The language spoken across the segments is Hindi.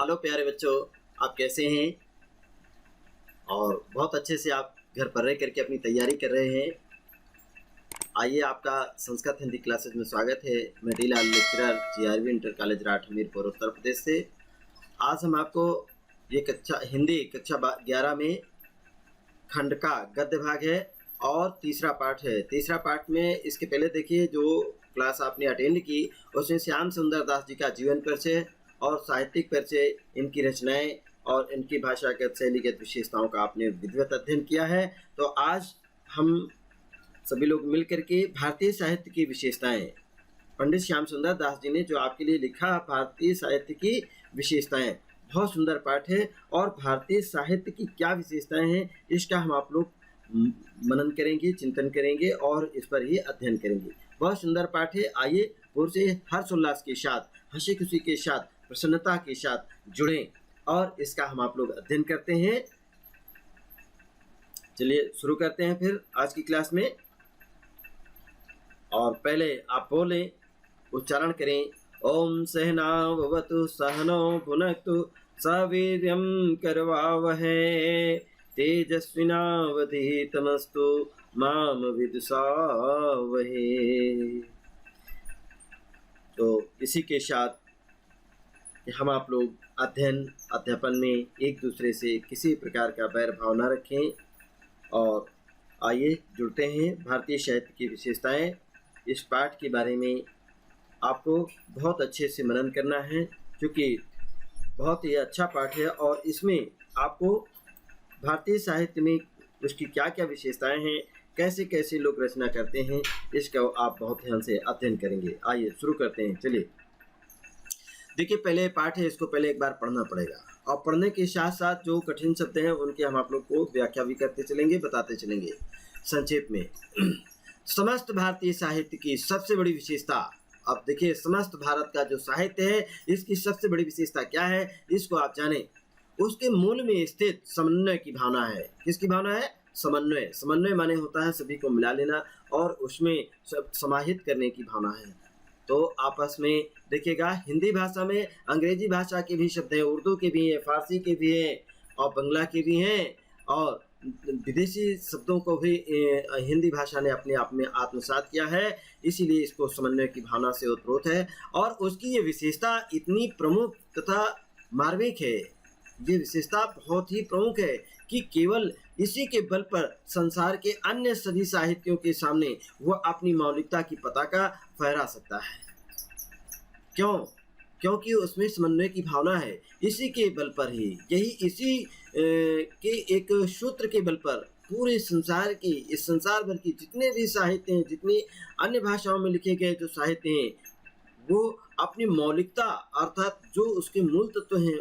हेलो प्यारे बच्चों, आप कैसे हैं? और बहुत अच्छे से आप घर पर रह करके अपनी तैयारी कर रहे हैं। आइए, आपका संस्कृत हिंदी क्लासेस में स्वागत है। मैं D Lal lecturer GRV inter college Rath Hamirpur Uttar Pradesh से। आज हम आपको ये हिंदी कक्षा 11 में खंड का गद्य भाग है और तीसरा पाठ है। तीसरा पाठ में इसके पहले देखिए जो क्लास आपने अटेंड की उसमें श्याम सुंदर दास जी का जीवन परिचय और साहित्यिक परिचय, इनकी रचनाएं और इनकी भाषागत शैलीगत विशेषताओं का आपने विधिवत अध्ययन किया है। तो आज हम सभी लोग मिलकर के भारतीय साहित्य की विशेषताएं, पंडित श्याम सुंदर दास जी ने जो आपके लिए लिखा भारतीय साहित्य की विशेषताएं, बहुत सुंदर पाठ है। और भारतीय साहित्य की क्या विशेषताएं हैं इसका हम आप लोग मनन करेंगे, चिंतन करेंगे और इस पर ही अध्ययन करेंगे। बहुत सुंदर पाठ है। आइए पूर्व से हर्षोल्लास के साथ, हंसी खुशी के साथ, प्रसन्नता के साथ जुड़ें और इसका हम आप लोग अध्ययन करते हैं। चलिए शुरू करते हैं फिर आज की क्लास में। और पहले आप बोलें, उच्चारण करें, ओम सहनावतु सहनौ भुनक्तु सवीर्यं करवावहै तेजस्विनावधीतमस्तु माम विद्विषावहै। तो इसी के साथ हम आप लोग अध्यापन में एक दूसरे से किसी प्रकार का बैर भाव न रखें और आइए जुड़ते हैं। भारतीय साहित्य की विशेषताएं, इस पाठ के बारे में आपको बहुत अच्छे से मनन करना है क्योंकि बहुत ही अच्छा पाठ है और इसमें आपको भारतीय साहित्य में उसकी क्या क्या विशेषताएं हैं, कैसे कैसे लोग रचना करते हैं, इसका आप बहुत ध्यान से अध्ययन करेंगे। आइए शुरू करते हैं। चलिए देखिए, पहले पाठ है, इसको पहले एक बार पढ़ना पड़ेगा और पढ़ने के साथ साथ जो कठिन शब्द हैं उनके हम आप लोग को व्याख्या भी करते चलेंगे, बताते चलेंगे। संक्षेप में समस्त भारतीय साहित्य की सबसे बड़ी विशेषता, अब देखिए समस्त भारत का जो साहित्य है इसकी सबसे बड़ी विशेषता क्या है इसको आप जानें। उसके मूल में स्थित समन्वय की भावना है। किसकी भावना है? समन्वय। समन्वय माने होता है सभी को मिला लेना और उसमें सब समाहित करने की भावना है। तो आपस में देखिएगा, हिंदी भाषा में अंग्रेजी भाषा के भी शब्द हैं, उर्दू के भी हैं, फारसी के भी हैं और बंगला के भी हैं और विदेशी शब्दों को भी हिंदी भाषा ने अपने आप में आत्मसात किया है। इसीलिए इसको समन्वय की भावना से ओतप्रोत है और उसकी ये विशेषता इतनी प्रमुख तथा मार्मिक है, ये विशेषता बहुत ही प्रमुख है कि केवल इसी के बल पर संसार के अन्य सभी साहित्यों के सामने वह अपनी मौलिकता की पताका फहरा सकता है। क्यों? क्योंकि उसमें समन्वय की भावना है। इसी के बल पर ही, यही इसी के एक सूत्र के बल पर पूरे संसार की, इस संसार भर की जितने भी साहित्य हैं, जितने अन्य भाषाओं में लिखे गए जो साहित्य हैं, वो अपनी मौलिकता अर्थात जो उसके मूल तत्व हैं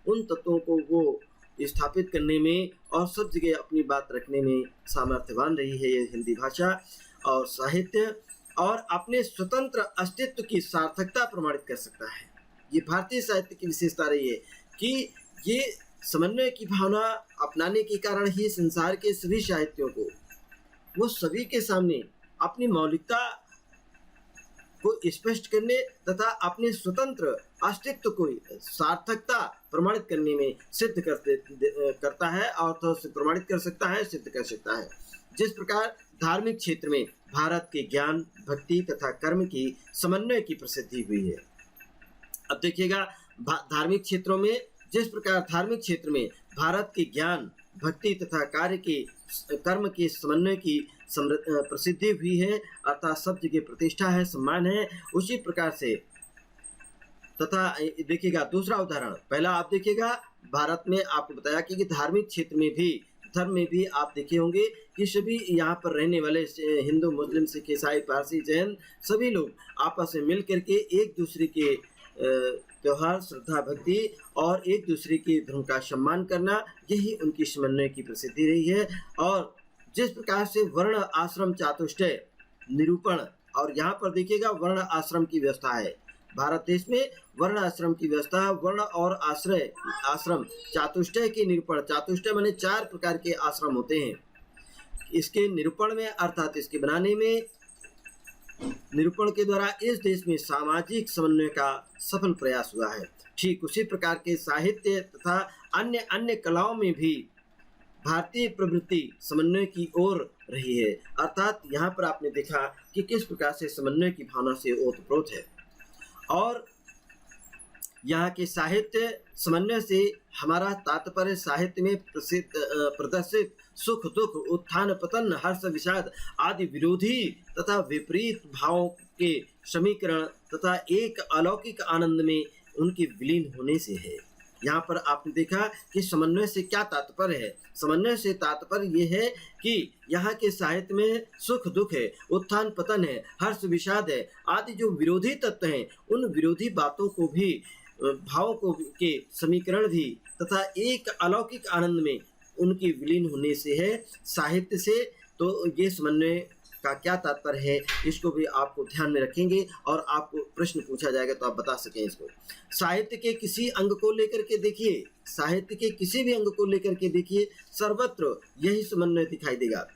उन तत्वों को वो स्थापित करने में और सब जगह अपनी बात रखने में सामर्थ्यवान रही है ये हिंदी भाषा और साहित्य, और अपने स्वतंत्र अस्तित्व की सार्थकता प्रमाणित कर सकता है। ये भारतीय साहित्य की विशेषता रही है कि ये समन्वय की भावना अपनाने के कारण ही संसार के सभी साहित्यों को वो सभी के सामने अपनी मौलिकता को स्पष्ट करने तथा अपने स्वतंत्र अस्तित्व को सार्थकता प्रमाणित करने में सिद्ध करता है और तो प्रमाणित कर सकता है, सिद्ध कर सकता है। जिस प्रकार धार्मिक क्षेत्र में भारत के ज्ञान, भक्ति तथा कर्म की समन्वय की प्रसिद्धि हुई है। अब देखिएगा, धार्मिक क्षेत्रों में जिस प्रकार धार्मिक क्षेत्र में भारत के ज्ञान, भक्ति तथा कर्म के समन्वय की प्रसिद्धि हुई है अर्थात सब जगह प्रतिष्ठा है, सम्मान है, उसी प्रकार से तथा देखिएगा दूसरा उदाहरण, पहला आप देखिएगा भारत में आपको बताया कि धार्मिक क्षेत्र में भी, धर्म में भी आप देखे होंगे कि सभी यहाँ पर रहने वाले हिंदू, मुस्लिम, सिख, ईसाई, पारसी, जैन सभी लोग आपस में मिल करके एक दूसरे के त्योहार, श्रद्धा, भक्ति और एक दूसरे के धर्म का सम्मान करना, यही उनकी समन्वय की प्रसिद्धि रही है। और जिस प्रकार से वर्ण आश्रम चातुष्टय निरूपण, और यहाँ पर देखिएगा वर्ण आश्रम की व्यवस्था है भारत देश में, वर्ण आश्रम की व्यवस्था, वर्ण और आश्रम चातुष्टय के निरूपण, चातुष्टय माने 4 प्रकार के आश्रम होते हैं, इसके निरूपण में अर्थात इसके बनाने में, निरूपण के द्वारा इस देश में सामाजिक समन्वय का सफल प्रयास हुआ है। ठीक उसी प्रकार के साहित्य तथा अन्य अन्य कलाओं में भी भारतीय प्रवृत्ति समन्वय की ओर रही है। अर्थात यहाँ पर आपने देखा कि किस प्रकार से समन्वय की भावना से ओतप्रोत है। और यहाँ के साहित्य समन्वय से हमारा तात्पर्य साहित्य में प्रदर्शित सुख दुख, उत्थान पतन, हर्ष विषाद आदि विरोधी तथा विपरीत भावों के समीकरण तथा एक अलौकिक आनंद में उनके विलीन होने से है। यहाँ पर आपने देखा कि समन्वय से क्या तात्पर्य है। समन्वय से तात्पर्य ये है कि यहाँ के साहित्य में सुख दुख है, उत्थान पतन है, हर्ष विषाद है आदि जो विरोधी तत्व हैं, उन विरोधी बातों को भी, भावों को के समीकरण भी तथा एक अलौकिक आनंद में उनकी विलीन होने से है, साहित्य से। तो ये समन्वय का क्या तात्पर्य है, इसको भी आपको ध्यान में रखेंगे और आपको प्रश्न पूछा जाएगा तो आप बता सकें इसको। साहित्य के किसी अंग को लेकर के देखिए, साहित्य के किसी भी अंग को लेकर के देखिए, सर्वत्र यही समन्वय दिखाई देगा।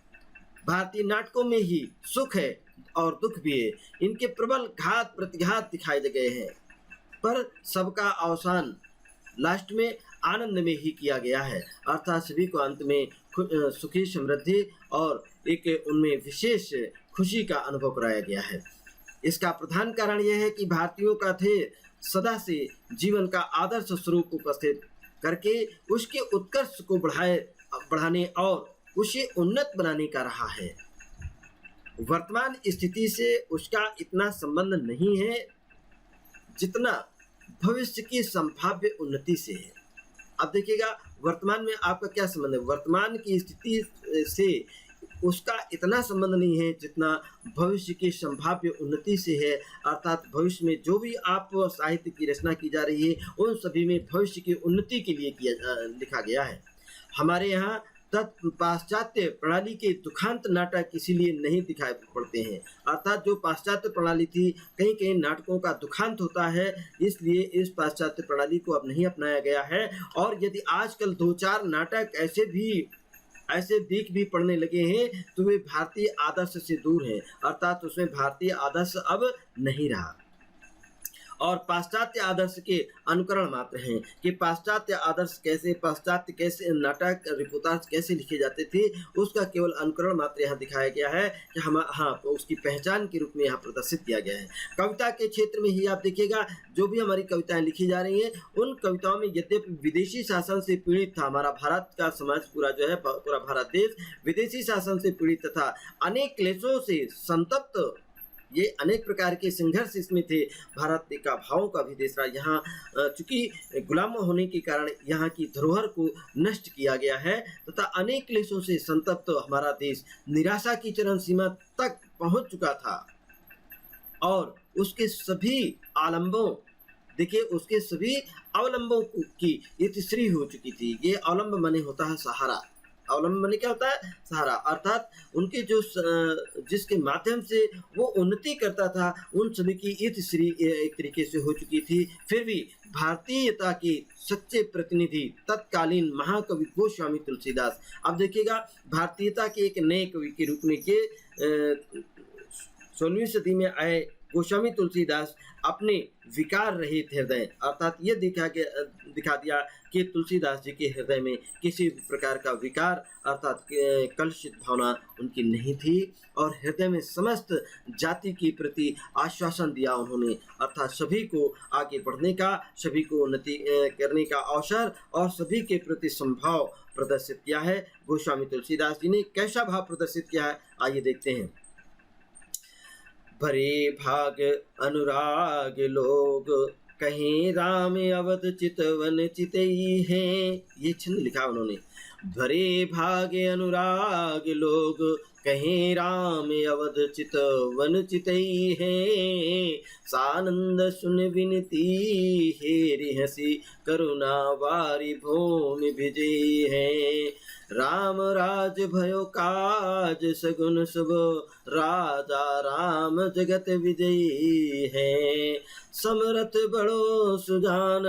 भारतीय नाटकों में ही सुख है और दुख भी है, इनके प्रबल घात प्रतिघात दिखाए गए हैं, पर सबका अवसान लास्ट में आनंद में ही किया गया है। अर्थात सभी को अंत में सुखी, समृद्धि और एक उनमें विशेष खुशी का अनुभव कराया गया है। इसका प्रधान कारण यह है कि भारतीयों का ध्येय सदा से जीवन का आदर्श स्वरूप उपस्थित करके उसके उत्कर्ष को बढ़ाने और उसे उन्नत बनाने का रहा है। वर्तमान स्थिति से उसका इतना संबंध नहीं है जितना भविष्य की संभाव्य उन्नति से है। अब देखिएगा, वर्तमान में आपका क्या संबंध है? वर्तमान की स्थिति से उसका इतना संबंध नहीं है जितना भविष्य की संभाव्य उन्नति से है। अर्थात भविष्य में जो भी आप साहित्य की रचना की जा रही है, उन सभी में भविष्य की उन्नति के लिए लिखा गया है। हमारे यहाँ पाश्चात्य प्रणाली के दुखांत नाटक इसीलिए नहीं दिखाई पड़ते हैं। अर्थात जो पाश्चात्य प्रणाली थी, कहीं कहीं नाटकों का दुखांत होता है, इसलिए इस पाश्चात्य प्रणाली को अब नहीं अपनाया गया है। और यदि आजकल 2-4 नाटक ऐसे दिख भी पड़ने लगे हैं तो वे भारतीय आदर्श से दूर हैं। अर्थात उसमें भारतीय आदर्श अब नहीं रहा और पाश्चात्य आदर्श के अनुकरण मात्र हैं। कि पाश्चात्य आदर्श कैसे नाटक रिपोर्टाज कैसे लिखे जाते थे, उसका केवल अनुकरण मात्र यहाँ दिखाया गया है कि तो उसकी पहचान के रूप में यहाँ प्रदर्शित किया गया है। कविता के क्षेत्र में ही आप देखिएगा, जो भी हमारी कविताएं लिखी जा रही हैं, उन कविताओं में यद्यपि विदेशी शासन से पीड़ित था हमारा भारत का समाज, पूरा भारत देश विदेशी शासन से पीड़ित तथा अनेक क्लेशों से संतप्त, ये अनेक प्रकार के संघर्ष इसमें थे। भारत का भावों का भी देश रहा। यहाँ चूंकि गुलाम होने के कारण यहाँ की धरोहर को नष्ट किया गया है तथा अनेक क्लेशों से संतप्त हमारा देश निराशा की चरम सीमा तक पहुंच चुका था और उसके सभी आलंबों, देखिए उसके सभी अवलंबों की इतिश्री हो चुकी थी। ये अवलंब माने होता है सहारा। अवलंबन माने क्या होता है? सहारा। अर्थात उनके जो जिसके माध्यम से वो उन्नति करता था, उन सभी की इतिश्री एक तरीके से हो चुकी थी। फिर भी भारतीयता के सच्चे प्रतिनिधि तत्कालीन महाकवि गोस्वामी तुलसीदास, अब देखिएगा भारतीयता के एक नए कवि के रूप में के 16वीं सदी में आए गोस्वामी तुलसीदास अपने विकार रहित हृदय, अर्थात ये दिखा दिया कि तुलसीदास जी के हृदय में किसी प्रकार का विकार अर्थात कलुषित भावना उनकी नहीं थी और हृदय में समस्त जाति के प्रति आश्वासन दिया उन्होंने। अर्थात सभी को आगे बढ़ने का, सभी को उन्नति करने का अवसर और सभी के प्रति संभाव प्रदर्शित किया है। गोस्वामी तुलसीदास जी ने कैसा भाव प्रदर्शित किया है, आइए देखते हैं। भरे भाग अनुराग लोग, कहीं राम अवध चितवन चितई हैं। ये छंद लिखा उन्होंने। भरे भाग अनुराग लोग, कहीं राम अवध चितवन चितई हैं। सानंद सुन विनती हेरि हंसी, करुणा वारी भूमि विजयी हैं। राम राज भयो काज सगुन शुभ, राजा राम जगत विजयी है। समरथ बड़ो सुजान,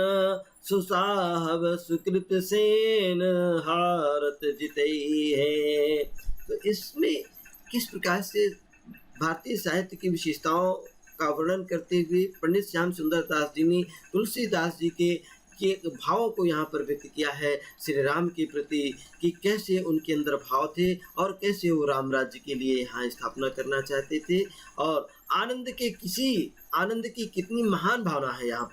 सुसाहब सुकृत सेन, हारत जितई है। तो इसमें किस प्रकार से भारतीय साहित्य की विशेषताओं का वर्णन करते हुए पंडित श्याम सुंदर दास जी ने तुलसीदास जी के भावों को यहाँ पर व्यक्त किया है श्री राम के प्रति, कि कैसे उनके अंदर भाव थे और कैसे वो राम राज्य के लिए यहाँ स्थापना करना चाहते थे। और आनंद की कितनी महान भावना है यहाँ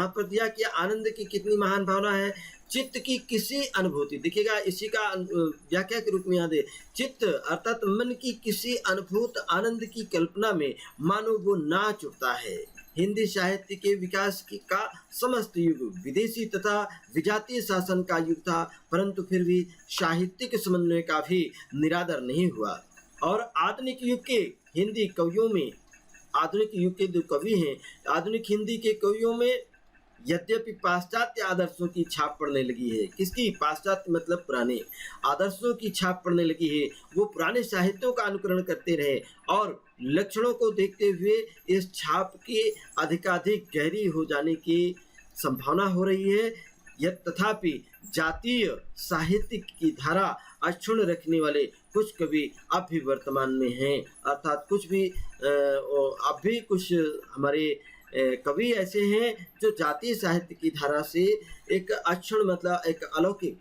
पर दिया कि आनंद की कितनी महान भावना है। चित्त की किसी अनुभूति, देखिएगा इसी का व्याख्या के रूप में याद है, चित्त अर्थात मन की किसी अनुभूत आनंद की कल्पना में मानो वो नाच उठता है। हिंदी साहित्य के विकास का समस्त युग विदेशी तथा विजातीय शासन का युग था, परंतु फिर भी साहित्यिक समन्वय का भी निरादर नहीं हुआ। और आधुनिक युग के हिंदी कवियों में, आधुनिक युग के जो कवि हैं, आधुनिक हिंदी के कवियों में यद्यपि पाश्चात्य आदर्शों की छाप पड़ने लगी है। किसकी? पाश्चात्य मतलब पुराने आदर्शों की छाप पड़ने लगी है। वो पुराने साहित्यों का अनुकरण करते रहे और लक्षणों को देखते हुए इस छाप के अधिकाधिक गहरी हो जाने की संभावना हो रही है। यह तथापि जातीय साहित्य की धारा अक्षुण्ण रखने वाले कुछ कवि अब भी वर्तमान में हैं, अर्थात अब भी कुछ हमारे कवि ऐसे हैं जो जातीय साहित्य की धारा से एक अक्षुण्ण मतलब एक अलौकिक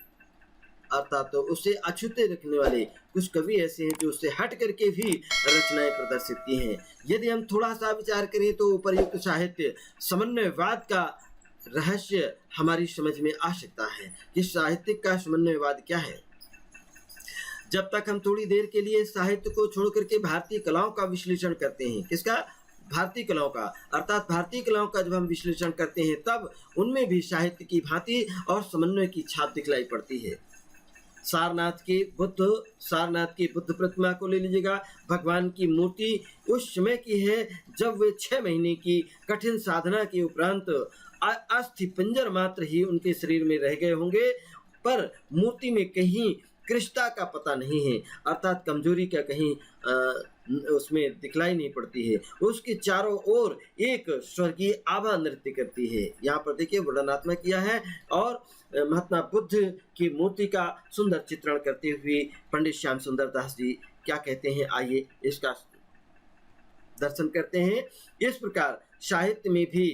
अर्थात तो उसे अछूते रखने वाले कुछ कवि ऐसे हैं जो उससे हट करके भी रचनाएं प्रदर्शित की हैं। यदि हम थोड़ा सा विचार करें तो उपर्युक्त साहित्य समन्वयवाद का रहस्य हमारी समझ में आ सकता है कि साहित्यिक का समन्वयवाद क्या है। जब तक हम थोड़ी देर के लिए साहित्य को छोड़ करके भारतीय कलाओं का विश्लेषण करते हैं, किसका? भारतीय कलाओं का, अर्थात भारतीय कलाओं का जब हम विश्लेषण करते हैं तब उनमें भी साहित्य की भांति और समन्वय की छाप दिखलाई पड़ती है। सारनाथ की बुद्ध प्रतिमा को ले लीजिएगा। भगवान की मूर्ति उस समय की है जब वे 6 महीने की कठिन साधना के उपरांत अस्थि पंजर मात्र ही उनके शरीर में रह गए होंगे, पर मूर्ति में कहीं कृष्णता का पता नहीं है, अर्थात कमजोरी का कहीं उसमें दिखलाई नहीं पड़ती है। उसके चारों ओर एक स्वर्गीय आभा नृत्य करती है। यहाँ पर देखिए वर्णनात्मक किया है और महात्मा बुद्ध की मूर्ति का सुंदर चित्रण करते हुए पंडित श्याम सुंदर दास जी क्या कहते हैं, आइए इसका दर्शन करते हैं। इस प्रकार साहित्य में भी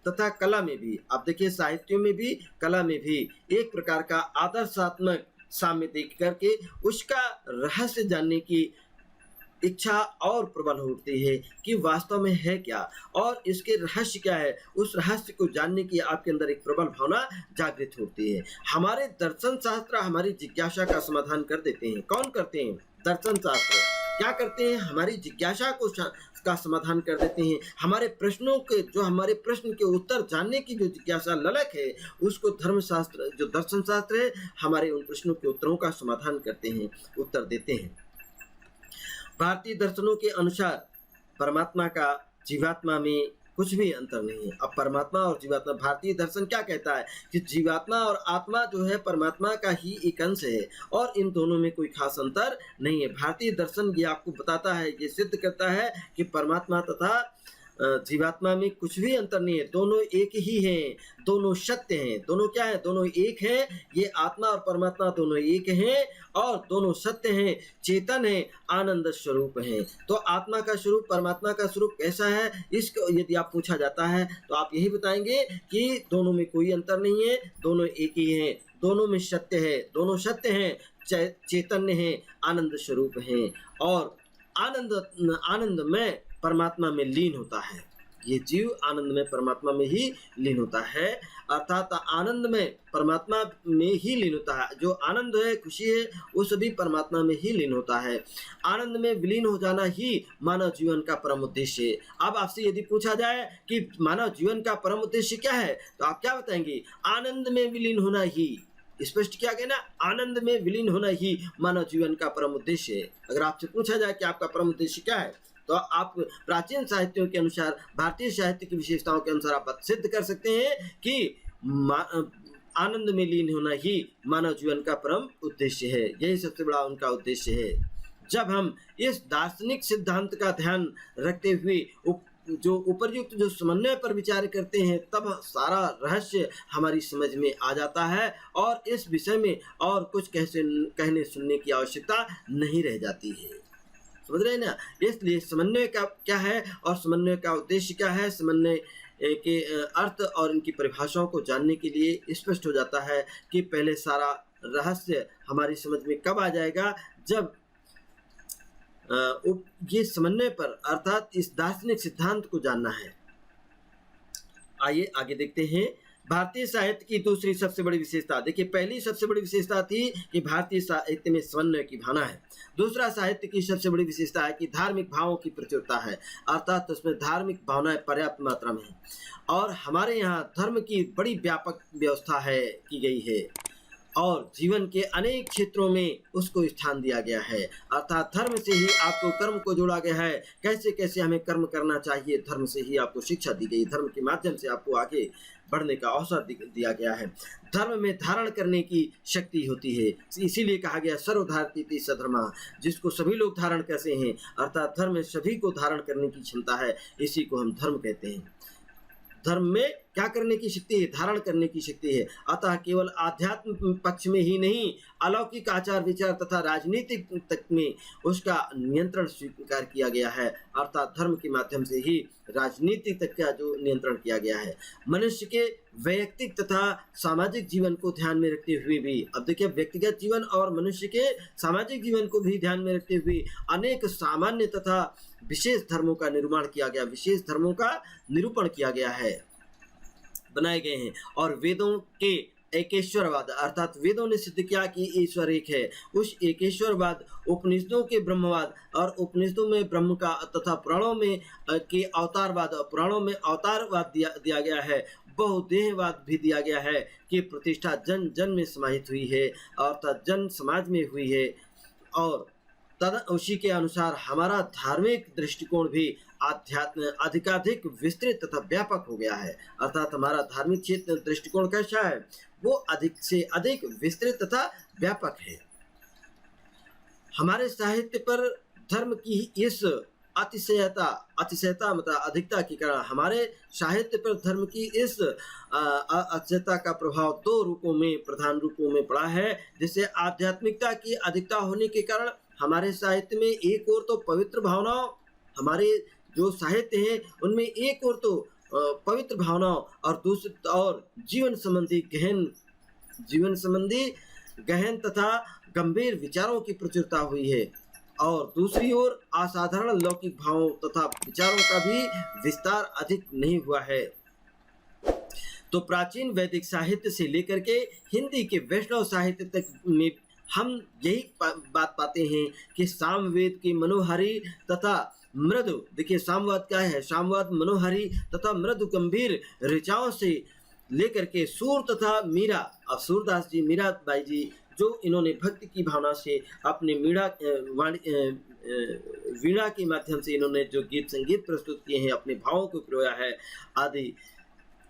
तथा कला में भी, आप देखिए साहित्य में भी कला में भी एक प्रकार का आदर्शात्मक साम्य देख करके उसका रहस्य जानने की इच्छा और प्रबल होती है कि वास्तव में है क्या और इसके रहस्य क्या है। उस रहस्य को जानने की आपके अंदर एक प्रबल भावना जागृत होती है। हमारे दर्शन शास्त्र हमारी जिज्ञासा का समाधान कर देते हैं। कौन करते हैं? दर्शन शास्त्र क्या करते हैं? हमारी जिज्ञासा का समाधान कर देते हैं। हमारे प्रश्नों के हमारे प्रश्न के उत्तर जानने की जो जिज्ञासा ललक है उसको धर्मशास्त्र जो दर्शन शास्त्र है हमारे उन प्रश्नों के उत्तरों का समाधान करते हैं, उत्तर देते हैं। भारतीय दर्शनों के अनुसार परमात्मा का जीवात्मा में कुछ भी अंतर नहीं है। अब परमात्मा और जीवात्मा, भारतीय दर्शन क्या कहता है कि जीवात्मा और आत्मा जो है परमात्मा का ही एक अंश है और इन दोनों में कोई खास अंतर नहीं है। भारतीय दर्शन ये आपको बताता है, ये सिद्ध करता है कि परमात्मा तथा जीवात्मा में कुछ भी अंतर नहीं है, दोनों एक ही हैं, दोनों सत्य हैं। दोनों क्या है? दोनों एक हैं। ये आत्मा और परमात्मा दोनों एक हैं और दोनों सत्य हैं, चेतन है, आनंद स्वरूप हैं। तो आत्मा का स्वरूप परमात्मा का स्वरूप कैसा है, इसको यदि आप पूछा जाता है तो आप यही बताएंगे कि दोनों में कोई अंतर नहीं है, दोनों एक ही हैं, दोनों में सत्य है, दोनों सत्य हैं, चैतन्य है, आनंद स्वरूप हैं और आनंद में परमात्मा में लीन होता है। ये जीव आनंद में परमात्मा में ही लीन होता है, अर्थात आनंद में परमात्मा में ही लीन होता है। जो आनंद है, खुशी है, वो सभी परमात्मा में ही लीन होता है। आनंद में विलीन हो जाना ही मानव जीवन का परम उद्देश्य है। अब आपसे यदि पूछा जाए कि मानव जीवन का परम उद्देश्य क्या है तो आप क्या बताएंगे? आनंद में विलीन होना ही। स्पष्ट किया गया ना, आनंद में विलीन होना ही मानव जीवन का परम उद्देश्य है। अगर आपसे पूछा जाए कि आपका परम उद्देश्य क्या है तो आप प्राचीन साहित्यों के अनुसार, भारतीय साहित्य की विशेषताओं के अनुसार आप सिद्ध कर सकते हैं कि आनंद में लीन होना ही मानव जीवन का परम उद्देश्य है। यही सबसे बड़ा उनका उद्देश्य है। जब हम इस दार्शनिक सिद्धांत का ध्यान रखते हुए जो उपर्युक्त जो समन्वय पर विचार करते हैं तब सारा रहस्य हमारी समझ में आ जाता है और इस विषय में और कुछ कहने सुनने की आवश्यकता नहीं रह जाती है। समझ रहे हैं ना। इसलिए समन्वय का क्या है और समन्वय का उद्देश्य क्या है, समन्वय के अर्थ और इनकी परिभाषाओं को जानने के लिए स्पष्ट हो जाता है कि पहले सारा रहस्य हमारी समझ में कब आ जाएगा, जब ये समन्वय पर अर्थात इस दार्शनिक सिद्धांत को जानना है। आइए आगे देखते हैं। भारतीय साहित्य की दूसरी सबसे बड़ी विशेषता, देखिए पहली सबसे बड़ी विशेषता थी कि भारतीय साहित्य में समन्वय की भावना है। दूसरा साहित्य की सबसे बड़ी विशेषता है कि धार्मिक भावों की प्रचुरता है, अर्थात उसमें धार्मिक भावनाएं पर्याप्त मात्रा में है और हमारे यहाँ धर्म की बड़ी व्यापक व्यवस्था है की गई है और जीवन के अनेक क्षेत्रों में उसको स्थान दिया गया है। अर्थात धर्म से ही आपको कर्म को जोड़ा गया है, कैसे कैसे हमें कर्म करना चाहिए, धर्म से ही आपको शिक्षा दी गई, धर्म के माध्यम से आपको आगे बढ़ने का अवसर दिया गया है। धर्म में धारण करने की शक्ति होती है, इसीलिए कहा गया सर्वधारती सधर्मा, जिसको सभी लोग धारण करते हैं, अर्थात धर्म में सभी को धारण करने की क्षमता है, इसी को हम धर्म कहते हैं। धर्म में क्या करने की शक्ति है, धारण करने की शक्ति है। अतः केवल आध्यात्म पक्ष में ही नहीं, अलौकिक आचार विचार तथा राजनीतिक तक में उसका नियंत्रण स्वीकार किया गया है, अर्थात धर्म के माध्यम से ही राजनीतिक तक का जो नियंत्रण किया गया है। मनुष्य के वैयक्तिक तथा सामाजिक जीवन को ध्यान में रखते हुए भी, अब देखिए व्यक्तिगत जीवन और मनुष्य के सामाजिक जीवन को भी ध्यान में रखते हुए अनेक सामान्य तथा विशेष धर्मों का निर्माण किया गया, विशेष धर्मों का निरूपण किया गया है, बनाए गए हैं। और वेदों के एकेश्वरवाद, अर्थात वेदों ने सिद्ध किया कि ईश्वर एक है, उस एकेश्वरवाद, उपनिषदों के ब्रह्मवाद और उपनिषदों में ब्रह्म का तथा पुराणों में के अवतारवाद, पुराणों में अवतारवाद दिया गया है, बहुदेहवाद भी दिया गया है कि प्रतिष्ठा जन जन में समाहित हुई है, अर्थात जन समाज में हुई है और उसी के अनुसार हमारा धार्मिक दृष्टिकोण भी आध्यात्म अधिकाधिक विस्तृत तथा व्यापक हो गया है। अर्थात हमारा धार्मिक क्षेत्र दृष्टिकोण कैसा है, वो अधिक से अधिक विस्तृत तथा व्यापक है। हमारे साहित्य पर धर्म की इस अतिशयता मतलब अधिकता के कारण हमारे साहित्य पर धर्म की इस अतिशयता का प्रभाव दो रूपों में, प्रधान रूपों में पड़ा है। जैसे आध्यात्मिकता की अधिकता होने के कारण हमारे साहित्य में एक ओर तो पवित्र भावनाओं, हमारे जो साहित्य है उनमें एक ओर तो पवित्र भावनाओं और दूसरी और जीवन संबंधी गहन तथा गंभीर विचारों की प्रचुरता हुई है और दूसरी ओर असाधारण लौकिक भावों तथा विचारों का भी विस्तार अधिक नहीं हुआ है। तो प्राचीन वैदिक साहित्य से लेकर के हिंदी के वैष्णव साहित्य तक में हम यही बात पाते हैं कि सामवेद की मनोहारी तथा मृदु, देखिए सामवाद क्या है, सामवाद मनोहारी तथा मृदु गंभीर ऋचाओं से लेकर के सूर तथा मीरा, अब सूरदास जी, मीराबाई जी, जो इन्होंने भक्ति की भावना से अपने वीणा के माध्यम से इन्होंने जो गीत संगीत प्रस्तुत किए हैं, अपने भावों को पिरोया है, आदि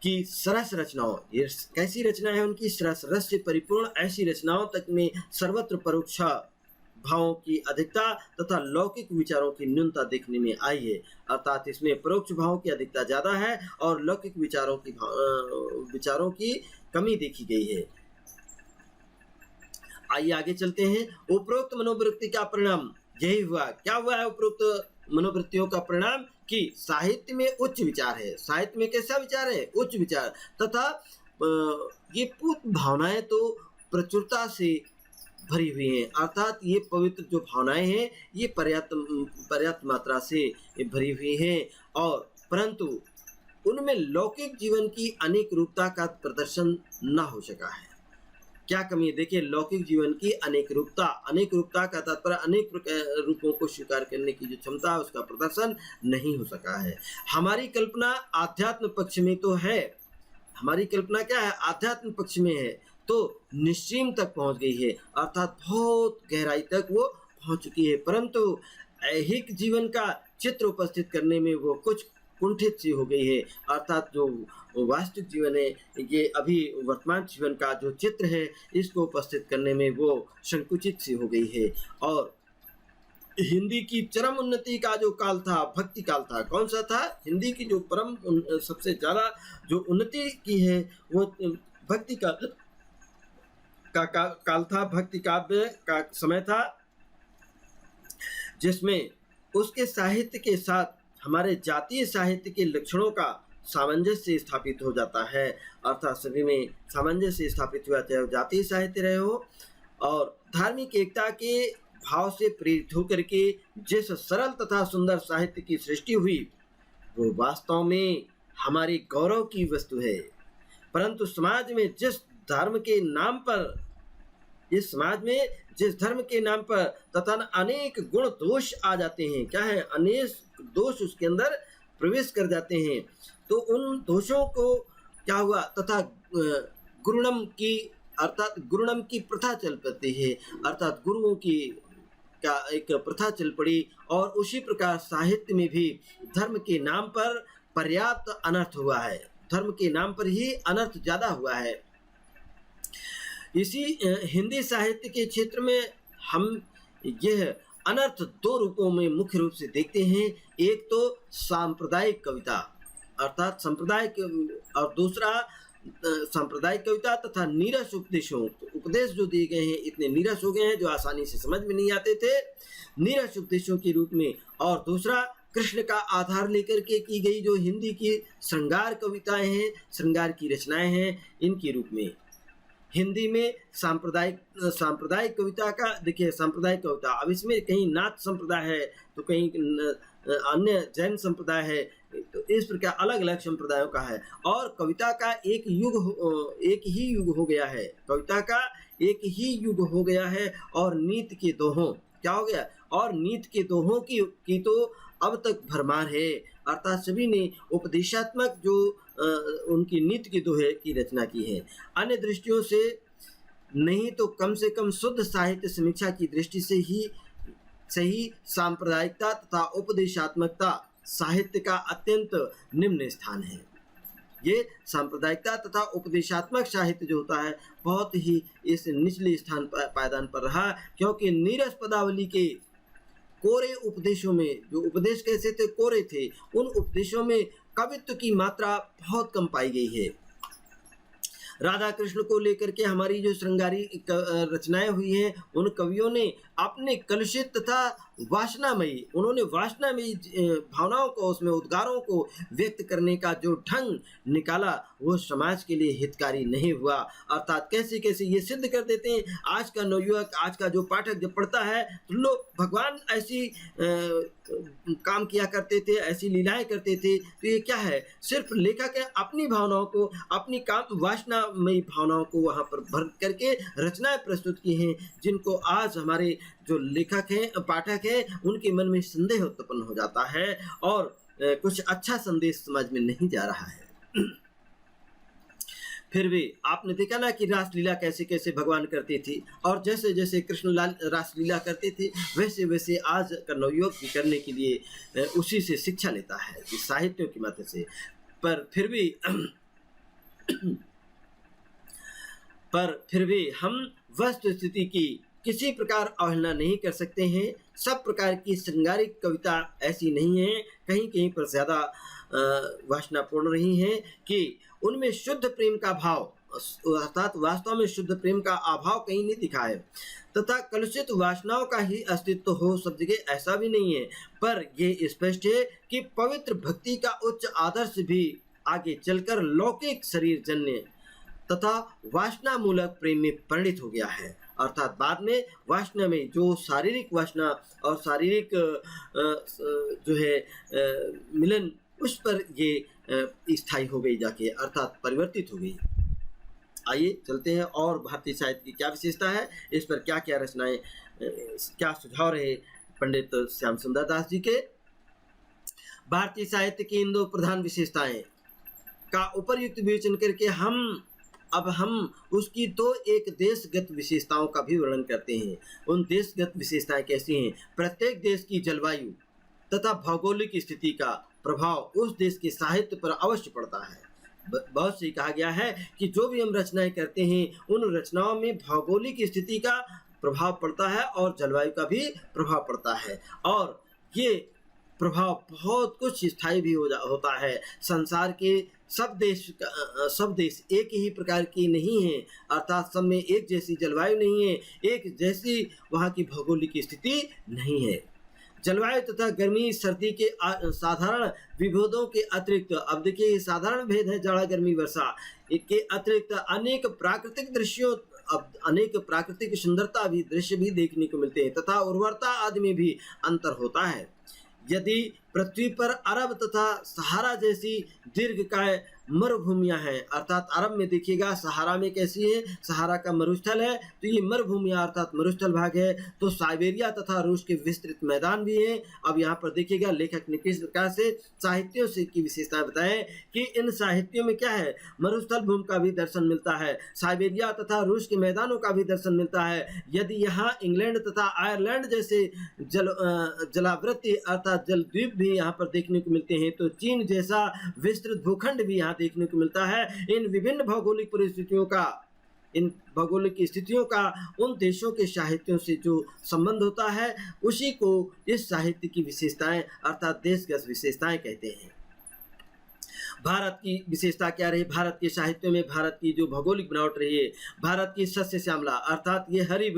की सरस रचनाओं, ये कैसी रचना है उनकी, रस से परिपूर्ण ऐसी रचनाओं तक में सर्वत्र परोक्ष भावों की अधिकता तथा लौकिक विचारों की न्यूनता देखने में आई है। अर्थात इसमें परोक्ष भावों की अधिकता ज्यादा है और लौकिक विचारों की कमी देखी गई है। आइए आगे चलते हैं। उपरोक्त मनोवृत्ति का परिणाम यही हुआ, क्या हुआ है उपरोक्त मनोवृत्तियों का परिणाम कि साहित्य में उच्च विचार है। साहित्य में कैसा विचार है, उच्च विचार तथा ये पूर्ण भावनाएं तो प्रचुरता से भरी हुई हैं, अर्थात ये पवित्र जो भावनाएं हैं ये पर्याप्त मात्रा से भरी हुई हैं और परंतु उनमें लौकिक जीवन की अनेक रूपता का प्रदर्शन न हो सका है। क्या कमी है, देखिए लौकिक जीवन की अनेक रूपता का तात्पर्य अनेक रूपों को स्वीकार करने की जो क्षमता है उसका प्रदर्शन नहीं हो सका है। हमारी कल्पना आध्यात्म पक्ष में तो है, हमारी कल्पना क्या है, आध्यात्म पक्ष में है, तो निश्चिम तक पहुंच गई है, अर्थात बहुत गहराई तक वो पहुंच चुकी है, परंतु ऐहिक जीवन का चित्र उपस्थित करने में वो कुछ कुंठित सी हो गई है। अर्थात जो वास्तविक जीवन है, ये अभी वर्तमान जीवन का जो चित्र है, इसको उपस्थित करने में वो संकुचित सी हो गई है। और हिंदी की चरम उन्नति का जो काल था, भक्ति काल था, कौन सा था, हिंदी की जो सबसे ज्यादा जो उन्नति की है वो भक्ति का काल था, भक्ति काव्य का समय था, जिसमें उसके साहित्य के साथ हमारे जातीय साहित्य के लक्षणों का सामंजस्य स्थापित हो जाता है, अर्थात सभी में सामंजस्य स्थापित हुआ, चाहे वो जातीय साहित्य रहे हो। और धार्मिक एकता के भाव से प्रेरित होकर के जिस सरल तथा सुंदर साहित्य की सृष्टि हुई वो वास्तव में हमारी गौरव की वस्तु है। परंतु समाज में जिस धर्म के नाम पर तथा अनेक गुण दोष आ जाते हैं, क्या है, अनेक दोष उसके अंदर प्रवेश कर जाते हैं, तो उन दोषों को क्या हुआ, तथा गुरुणम की प्रथा चल पड़ती है, अर्थात गुरुओं की का एक प्रथा चल पड़ी। और उसी प्रकार साहित्य में भी धर्म के नाम पर पर्याप्त अनर्थ हुआ है, धर्म के नाम पर ही अनर्थ ज़्यादा हुआ है। इसी हिंदी साहित्य के क्षेत्र में हम यह अनर्थ दो रूपों में मुख्य रूप से देखते हैं। एक तो सांप्रदायिक कविता अर्थात सांप्रदायिक, और दूसरा सांप्रदायिक कविता तथा नीरस उपदेशों, उपदेश जो दिए गए हैं इतने नीरस हो गए हैं जो आसानी से समझ में नहीं आते थे, नीरस उपदेशों के रूप में। और दूसरा कृष्ण का आधार लेकर के की गई जो हिंदी की श्रृंगार कविताएं हैं, श्रृंगार की रचनाएं हैं, इनके रूप में हिंदी में सांप्रदायिक कविता का देखिए, सांप्रदायिक कविता, अब इसमें कहीं नाथ संप्रदाय है तो कहीं अन्य जैन संप्रदाय है, तो इस प्रकार अलग अलग संप्रदायों का है। और कविता का एक ही युग हो गया है, कविता का एक ही युग हो गया है। और नीत के दोहों क्या हो गया, और नीत के दोहों की तो अब तक भरमार है, अर्थात सभी ने उपदेशात्मक जो उनकी नीति के दोहे की रचना की है। अन्य दृष्टियों से नहीं तो कम से कम शुद्ध साहित्य समीक्षा की दृष्टि से ही सही सांप्रदायिकता तथा उपदेशात्मकता साहित्य का अत्यंत निम्न स्थान है। ये सांप्रदायिकता तथा उपदेशात्मक साहित्य जो होता है बहुत ही इस निचले स्थान पर पायदान पर रहा, क्योंकि नीरस पदावली के कोरे उपदेशों में, जो उपदेश कैसे थे, कोरे थे, उन उपदेशों में कवित्व की मात्रा बहुत कम पाई गई है। राधा कृष्ण को लेकर के हमारी जो श्रृंगारी रचनाएं हुई हैं, उन कवियों ने अपने कलुषित तथा वासनामयी, उन्होंने वासनामयी भावनाओं को, उसमें उद्गारों को व्यक्त करने का जो ढंग निकाला वो समाज के लिए हितकारी नहीं हुआ। अर्थात कैसे कैसे ये सिद्ध कर देते हैं, आज का नवयुवक, आज का जो पाठक जब पढ़ता है तो लोग भगवान ऐसी काम किया करते थे, ऐसी लीलाएं करते थे, तो ये क्या है, सिर्फ लेखक अपनी भावनाओं को, अपनी काम वासनामयी भावनाओं को वहाँ पर भर करके रचनाएं प्रस्तुत की हैं, जिनको आज हमारे जो लेखक हैं, पाठक हैं, उनके मन में संदेह उत्पन्न हो जाता है और कुछ अच्छा संदेश समाज में नहीं जा रहा है। फिर भी आपने देखा ना कि रासलीला कैसे कैसे भगवान करती थी, और जैसे जैसे कृष्णलाल रासलीला करते थे वैसे वैसे आज का नवयुवक भी करने के लिए उसी से शिक्षा लेता है, इस साहित्यों की मदद से। पर फिर भी हम वस्तु स्थिति की किसी प्रकार अवहेलना नहीं कर सकते हैं। सब प्रकार की श्रृंगारिक कविता ऐसी नहीं है, कहीं कहीं पर ज़्यादा वासनापूर्ण रही हैं कि उनमें शुद्ध प्रेम का भाव, अर्थात वास्तव में शुद्ध प्रेम का अभाव कहीं नहीं दिखा है, तथा कलुषित वासनाओं का ही अस्तित्व हो सब जगह, ऐसा भी नहीं है। पर यह स्पष्ट है कि पवित्र भक्ति का उच्च आदर्श भी आगे चलकर लौकिक शरीर जन्य तथा वासना मूलक प्रेम में परिणित हो गया है। अर्थात बाद में वासना में जो शारीरिक वासना और शारीरिक जो है मिलन, उस पर ये स्थायी हो गई जाके, अर्थात परिवर्तित हो गई। आइए चलते हैं और भारतीय साहित्य की क्या विशेषता है, इस पर क्या क्या रचनाएं, क्या सुझाव रहे पंडित श्याम सुंदर दास जी के। भारतीय साहित्य की इन दो प्रधान विशेषताएं का उपयुक्त विवेचन करके हम उसकी दो एक देशगत विशेषताओं का भी वर्णन करते हैं। उन देशगत विशेषताएं कैसी हैं? प्रत्येक देश की जलवायु तथा भौगोलिक स्थिति का प्रभाव उस देश के साहित्य पर अवश्य पड़ता है। बहुत से कहा गया है कि जो भी हम रचनाएं करते हैं उन रचनाओं में भौगोलिक स्थिति का प्रभाव पड़ता है और जलवायु का भी प्रभाव पड़ता है, और ये प्रभाव बहुत कुछ स्थायी भी होता है। संसार के सब देश एक ही प्रकार की नहीं है, अर्थात सब में एक जैसी जलवायु नहीं है, एक जैसी वहाँ की भौगोलिक स्थिति नहीं है। जलवायु तथा गर्मी सर्दी के साधारण विभेदों के अतिरिक्त, अब देखिए ये साधारण भेद है जाड़ा गर्मी वर्षा, इसके अतिरिक्त अनेक प्राकृतिक दृश्यों, अब अनेक प्राकृतिक सुंदरता भी दृश्य भी देखने को मिलते हैं तथा उर्वरता आदि में भी अंतर होता है। यदि पृथ्वी पर अरब तथा सहारा जैसी दीर्घकाय मरुभूमियां हैं, अर्थात अरब में देखिएगा, सहारा में कैसी है, सहारा का मरुस्थल है, तो ये मरुभूमियां अर्थात मरुस्थल भाग है। तो साइबेरिया तथा रूस के विस्तृत मैदान भी हैं। अब यहाँ पर देखिएगा लेखक ने किस प्रकार से साहित्यों से की विशेषताएं बताएं कि इन साहित्यों में क्या है, मरुस्थल भूमि का भी दर्शन मिलता है, साइबेरिया तथा रूस के मैदानों का भी दर्शन मिलता है। यदि यहाँ इंग्लैंड तथा आयरलैंड जैसे जलावृत्ति अर्थात जलद्वीप भी यहाँ पर देखने को मिलते हैं, तो चीन जैसा विस्तृत भूखंड भी यहाँ देखने को मिलता है। इन विभिन्न भौगोलिक परिस्थितियों का, इन भौगोलिक स्थितियों का उन देशों के साहित्यों से जो संबंध होता है, उसी को इस साहित्य की विशेषताएं अर्थात देशगत विशेषताएं कहते हैं। भारत की विशेषता क्या रही, भारत के साहित्यों में भारत की जो भौगोलिक बनावट रही है, भारत की सस्य श्यामला अर्थात ये हरी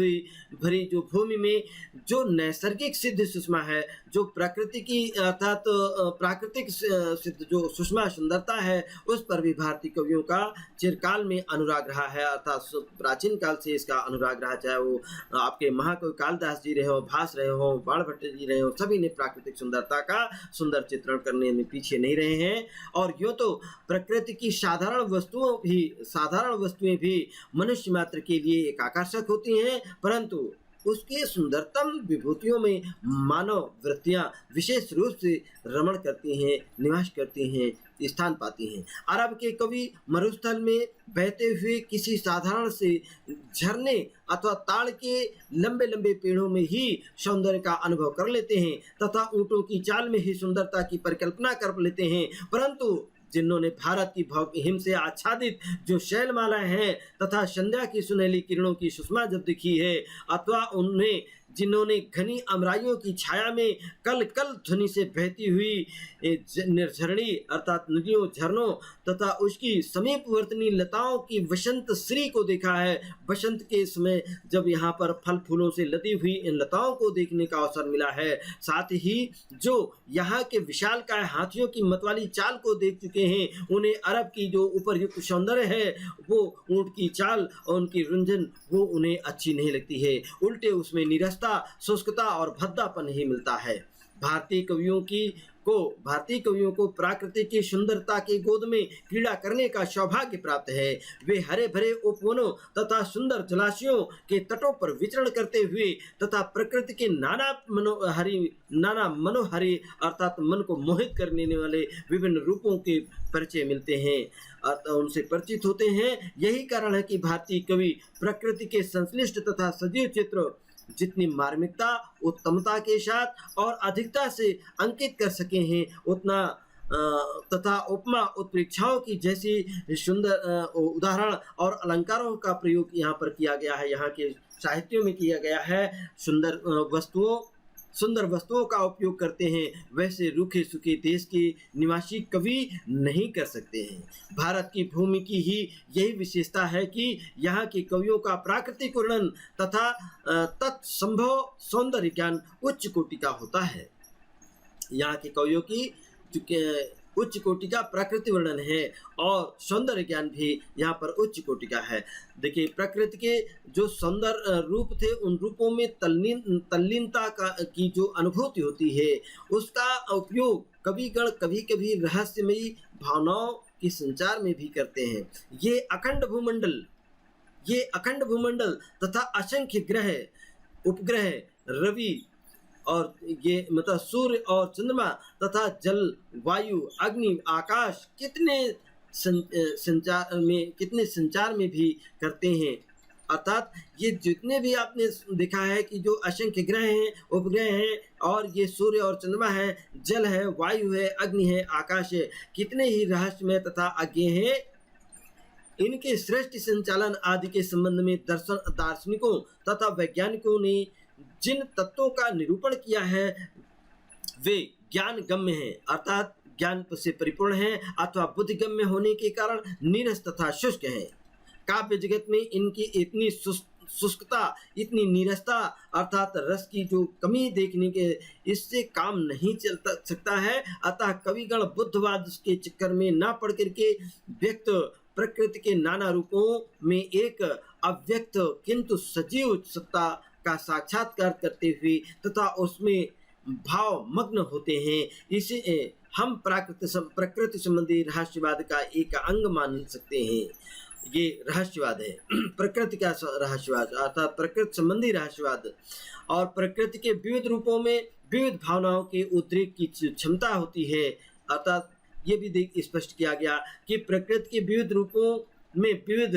भरी जो भूमि में जो नैसर्गिक सिद्ध सुषमा है, जो प्रकृति की अर्थात प्राकृतिक सिद्ध जो सुषमा सुंदरता है, उस पर भी भारतीय कवियों का चिरकाल में अनुराग रहा है, अर्थात प्राचीन काल से इसका अनुराग रहा। चाहे वो आपके महाकवि कालिदास जी रहे हो, भास रहे हो, बाणभट्ट जी रहे हो, सभी ने प्राकृतिक सुंदरता का सुंदर चित्रण करने में पीछे नहीं रहे हैं। और यूँ तो प्रकृति की साधारण वस्तुएं भी मनुष्य मात्र के लिए एक आकर्षक होती हैं, परंतु उसके सुंदरतम विभूतियों में मानव वृत्तियां विशेष रूप से रमण करती हैं, निवास करती हैं, स्थान पाती हैं। अरब के कवि मरुस्थल में बहते हुए किसी साधारण से झरने अथवा ताड़ के लंबे लंबे पेड़ों में ही सौंदर्य का अनुभव कर लेते हैं तथा ऊँटों की चाल में ही सुंदरता की परिकल्पना कर लेते हैं, परंतु जिन्होंने भारत की हिम से आच्छादित जो शैलमालाएं हैं तथा संध्या की सुनहली किरणों की सुषमा जब दिखी है, अथवा उन्हें जिन्होंने घनी अमराइयों की छाया में कल कल ध्वनि से बहती हुई निर्झरणी अर्थात नदियों, झरनों तथा उसकी समीपवर्ती लताओं की वसंत श्री को देखा है। बसंत के समय जब यहाँ पर फल फूलों से लदी हुई इन लताओं को देखने का अवसर मिला है, साथ ही जो यहाँ के विशालकाय हाथियों की मतवाली चाल को देख चुके हैं, उन्हें अरब की जो उपरयुक्त सौंदर्य है, वो ऊँट की चाल और उनकी रुंझन वो उन्हें अच्छी नहीं लगती है, उल्टे उसमें निरस्ता, शुष्कता और भद्दापन ही मिलता है। भारतीय कवियों को प्रकृति की सुंदरता की गोद में क्रीड़ा करने का सौभाग्य प्राप्त है। वे हरे भरे उपवनों तथा सुंदर जलाशयों के तटों पर विचरण करते हुए तथा प्रकृति के नाना मनोहरी अर्थात मन को मोहित करने वाले विभिन्न रूपों के परिचय मिलते हैं, उनसे परिचित होते हैं। यही कारण है कि भारतीय कवि प्रकृति के संश्लिष्ट तथा सजीव चित्र जितनी मार्मिकता, उत्तमता के साथ और अधिकता से अंकित कर सके हैं, उतना तथा उपमा उत्प्रेक्षाओं की जैसी सुंदर उदाहरण और अलंकारों का प्रयोग यहाँ पर किया गया है, यहाँ के साहित्यों में किया गया है। सुंदर वस्तुओं का उपयोग करते हैं, वैसे रूखे सूखे देश के निवासी कवि नहीं कर सकते हैं। भारत की भूमि की ही यही विशेषता है कि यहाँ के कवियों का प्राकृतिक वर्णन तथा तत्संभव सौंदर्य ज्ञान उच्च कोटि का होता है। यहाँ के कवियों की उच्च कोटि का प्रकृति वर्णन है और सौंदर्य ज्ञान भी यहाँ पर उच्च कोटि का है। देखिए, प्रकृति के जो सुंदर रूप थे, उन रूपों में तल्लीनता की जो अनुभूति होती है, उसका उपयोग कविगण कभी कभी रहस्यमयी भावनाओं के संचार में भी करते हैं। ये अखंड भूमंडल तथा असंख्य ग्रह, उपग्रह, रवि और ये मतलब सूर्य और चंद्रमा तथा जल, वायु, अग्नि, आकाश कितने संचार में भी करते हैं। अर्थात ये जितने भी आपने देखा है कि जो असंख्य ग्रह हैं, उपग्रह हैं, और ये सूर्य और चंद्रमा है, जल है, वायु है, अग्नि है, आकाश है, कितने ही रहस्यमय तथा अज्ञेय हैं। इनके श्रेष्ठ संचालन आदि के संबंध में दार्शनिकों तथा वैज्ञानिकों ने जिन तत्वों का निरूपण किया है, वे ज्ञान गम्य हैं अर्थात ज्ञान से परिपूर्ण हैं, अथवा बुद्धिगम्य होने के कारण नीरस तथा शुष्क हैं। काव्य जगत में इनकी इतनी शुष्कता, इतनी नीरसता अर्थात रस की जो कमी देखने के इससे काम नहीं चल सकता है। अतः कविगण बुद्धवाद के चक्कर में ना पड़ करके व्यक्त प्रकृति के नाना रूपों में एक अव्यक्त किंतु सजीव सत्ता का साक्षात्कार करते हुए तथा उसमें भाव मग्न होते हैं। इसे हम प्रकृति संबंधी रहस्यवाद का एक अंग मान सकते हैं। ये रहस्यवाद है प्रकृति का रहस्यवाद अर्थात प्रकृति संबंधी रहस्यवाद। और प्रकृति के विविध रूपों में विविध भावनाओं के उद्रेक की क्षमता होती है। अर्थात ये भी स्पष्ट किया गया कि प्रकृति के विविध रूपों में विविध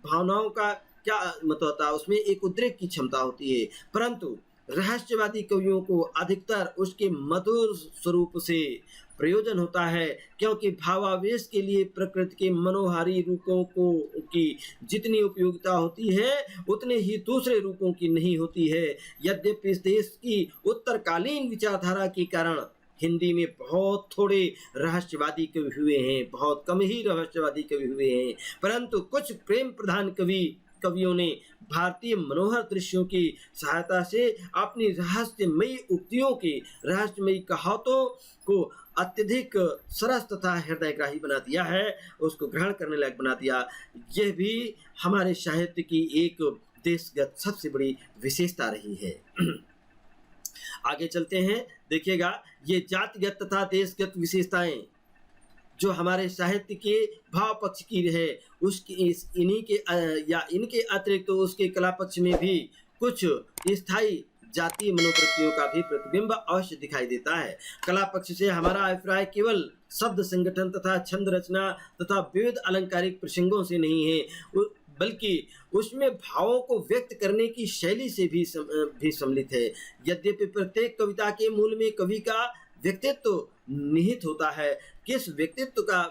भावनाओं का क्या मतलब होता है, उसमें एक उद्रेक की क्षमता होती है। परंतु रहस्यवादी कवियों को अधिकतर उसके मधुर स्वरूप से प्रयोजन होता है, क्योंकि भावावेश के लिए प्रकृति के मनोहारी रूपों को की जितनी उपयोगिता होती है उतने ही दूसरे रूपों की नहीं होती है। यद्यपि इस देश की उत्तरकालीन विचारधारा के कारण हिंदी में बहुत थोड़े रहस्यवादी कवि हुए हैं, बहुत कम ही रहस्यवादी कवि हुए हैं, परंतु कुछ प्रेम प्रधान कवियों ने भारतीय मनोहर दृश्यों की सहायता से अपनी रहस्यमयी उक्तियों की रहस्यमयी कहावतों को अत्यधिक सरस तथा हृदयग्राही बना दिया है, उसको ग्रहण करने लायक बना दिया। यह भी हमारे साहित्य की एक देशगत सबसे बड़ी विशेषता रही है। आगे चलते हैं, देखिएगा ये जातिगत तथा देशगत विशेषताएं जो हमारे साहित्य के भाव पक्ष की है उसकी इन्हीं के या इनके अतिरिक्त तो उसके कला पक्ष में भी कुछ स्थायी जातीय मनोवृत्तियों का भी प्रतिबिंब अवश्य दिखाई देता है। कला पक्ष से हमारा अभिप्राय केवल शब्द संगठन तथा छंद रचना तथा विविध अलंकारिक प्रसंगों से नहीं है, बल्कि उसमें भावों को व्यक्त करने की शैली से भी सम्मिलित है। यद्यपि प्रत्येक कविता के मूल में कवि का व्यक्तित्व निहित होता है, किस व्यक्तित्व का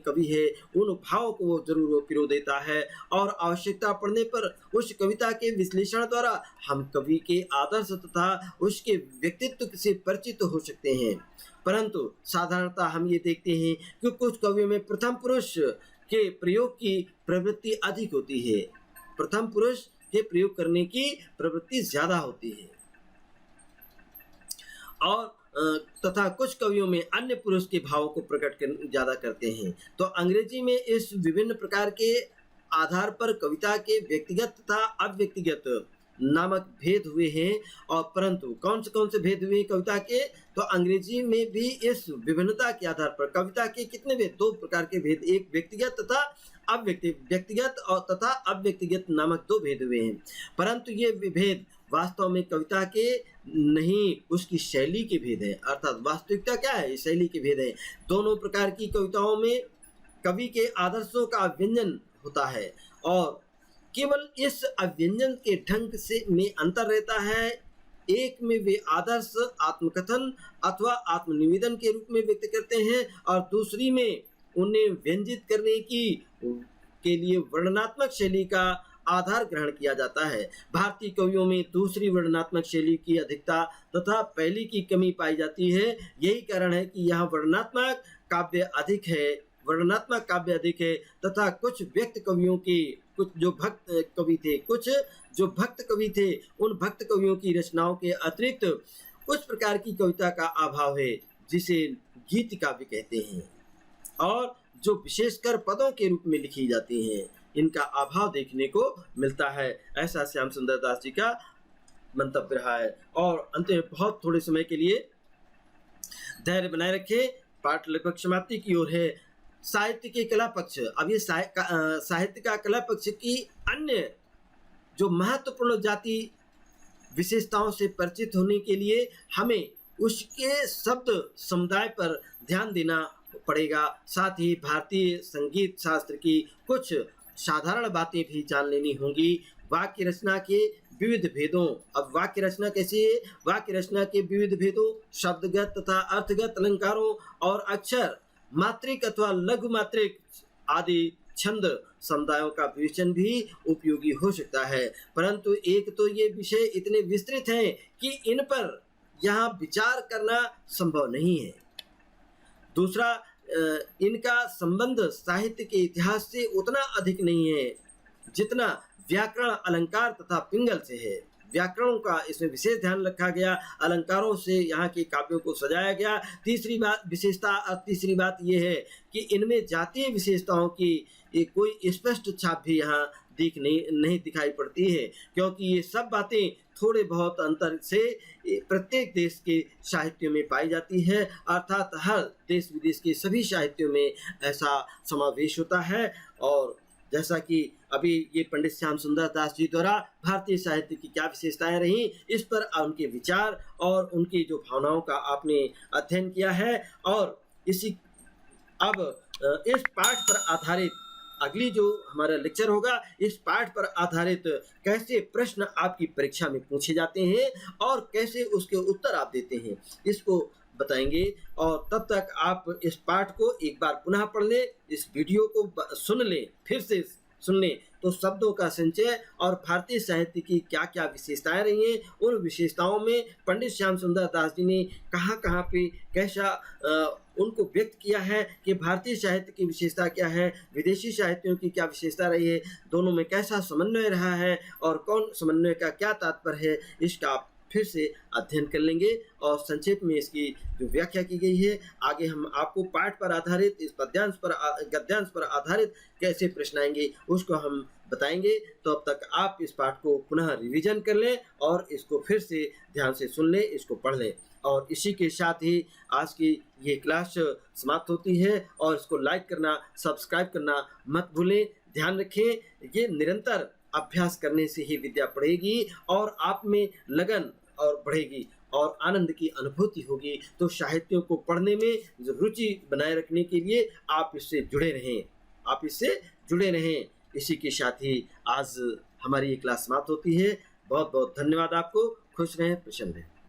कवि है उन भावों को वो जरूर पिरो देता है और आवश्यकता पड़ने पर उस कविता के विश्लेषण द्वारा हम कवि के आदर्श तथा उसके व्यक्तित्व से परिचित हो सकते हैं। परंतु साधारणतः हम ये देखते हैं कि कुछ कवियों में प्रथम पुरुष के प्रयोग की प्रवृत्ति अधिक होती है, प्रथम पुरुष के प्रयोग करने की प्रवृत्ति ज्यादा होती है और तथा कुछ कवियों में अन्य पुरुष के भावों को प्रकट ज्यादा करते हैं। तो अंग्रेजी में इस विभिन्न प्रकार के आधार पर कविता के व्यक्तिगत तथा अव्यक्तिगत नामक भेद हुए हैं। और परंतु कौन से भेद हुए कविता के, तो अंग्रेजी में भी इस विभिन्नता के आधार पर कविता के कितने भेद, दो प्रकार के भेद, एक व्यक्तिगत तथा व्यक्तिगत और तथा अव्यक्तिगत नामक दो भेद हुए हैं। परंतु ये भेद वास्तव में कविता के नहीं उसकी शैली के भेद है, अर्थात वास्तविकता क्या है, शैली के भेद है। दोनों प्रकार की कविताओं में कवि के आदर्शों का व्यंजन होता है और केवल इस अव्यंजन के ढंग से में अंतर रहता है। एक में वे आदर्श आत्मकथन अथवा आत्मनिवेदन के रूप में व्यक्त करते हैं और दूसरी में उन्हें व्यंजित करने के लिए वर्णनात्मक शैली का आधार ग्रहण किया जाता है। भारतीय कवियों में दूसरी वर्णनात्मक शैली की अधिकता तथा पहली की कमी पाई जाती है। यही कारण है कि यहाँ वर्णनात्मक काव्य अधिक है तथा कुछ व्यक्त कवियों की कुछ जो भक्त कवि थे उन भक्त कवियों की रचनाओं के अतिरिक्त उस प्रकार की कविता का अभाव है जिसे गीत काव्य कहते हैं और जो विशेषकर पदों के रूप में लिखी जाती हैं, इनका अभाव देखने को मिलता है। ऐसा श्याम सुंदर दास जी का मंतव्य रहा है। और अंत में बहुत थोड़े समय के लिए धैर्य बनाए रखें, पाठ लगभग समाप्ति की ओर है। साहित्य के कला पक्ष, अब ये साहित्य का कला पक्ष की अन्य जो महत्वपूर्ण जाति विशेषताओं से परिचित होने के लिए हमें उसके शब्द समुदाय पर ध्यान देना पड़ेगा। साथ ही भारतीय संगीत शास्त्र की कुछ साधारण बातें भी जान लेनी होंगी। वाक्य रचना के विविध भेदों, अब वाक्य रचना कैसी है, वाक्य रचना के विविध भेदों, शब्दगत तथा अर्थगत अलंकारों और अक्षर मात्रिक अथवा लघु मात्रिक आदि छंद समुदायों का विवेचन भी उपयोगी हो सकता है। परंतु एक तो ये विषय इतने विस्तृत हैं कि इन पर यहाँ विचार करना संभव नहीं है। दूसरा, इनका संबंध साहित्य के इतिहास से उतना अधिक नहीं है जितना व्याकरण, अलंकार तथा पिंगल से है। व्याकरणों का इसमें विशेष ध्यान रखा गया, अलंकारों से यहाँ के काव्यों को सजाया गया। तीसरी बात यह है कि इनमें जातीय विशेषताओं की कोई स्पष्ट छाप भी यहाँ नहीं दिखाई पड़ती है, क्योंकि ये सब बातें थोड़े बहुत अंतर से प्रत्येक देश के साहित्यों में पाई जाती है, अर्थात हर देश विदेश के सभी साहित्यों में ऐसा समावेश होता है। और जैसा कि अभी ये पंडित श्याम सुंदर दास जी द्वारा भारतीय साहित्य की क्या विशेषताएं रहीं, इस पर उनके विचार और उनकी जो भावनाओं का आपने अध्ययन किया है। और इस पाठ पर आधारित अगली जो हमारा लेक्चर होगा, इस पाठ पर आधारित कैसे प्रश्न आपकी परीक्षा में पूछे जाते हैं और कैसे उसके उत्तर आप देते हैं, इसको बताएंगे। और तब तक आप इस पाठ को एक बार पुनः पढ़ लें, इस वीडियो को सुन लें, फिर से सुन लें, तो शब्दों का संचय और भारतीय साहित्य की क्या क्या विशेषताएं रही हैं, उन विशेषताओं में पंडित श्याम सुंदर दास जी ने कहाँ पे कैसा उनको व्यक्त किया है कि भारतीय साहित्य की विशेषता क्या है, विदेशी साहित्यों की क्या विशेषता रही है, दोनों में कैसा समन्वय रहा है और कौन समन्वय का क्या तात्पर्य है, इसका आप फिर से अध्ययन कर लेंगे। और संक्षेप में इसकी जो व्याख्या की गई है, आगे हम आपको पाठ पर आधारित, इस गद्यांश पर आधारित कैसे प्रश्न आएंगे उसको हम बताएंगे। तो अब तक आप इस पाठ को पुनः रिवीजन कर लें और इसको फिर से ध्यान से सुन लें, इसको पढ़ लें। और इसी के साथ ही आज की ये क्लास समाप्त होती है। और इसको लाइक करना, सब्सक्राइब करना मत भूलें। ध्यान रखें, ये निरंतर अभ्यास करने से ही विद्या बढ़ेगी और आप में लगन और बढ़ेगी और आनंद की अनुभूति होगी। तो साहित्यों को पढ़ने में रुचि बनाए रखने के लिए आप इससे जुड़े रहें। इसी के साथ ही आज हमारी ये क्लास समाप्त होती है। बहुत बहुत धन्यवाद आपको। खुश रहें, प्रसन्न रहें।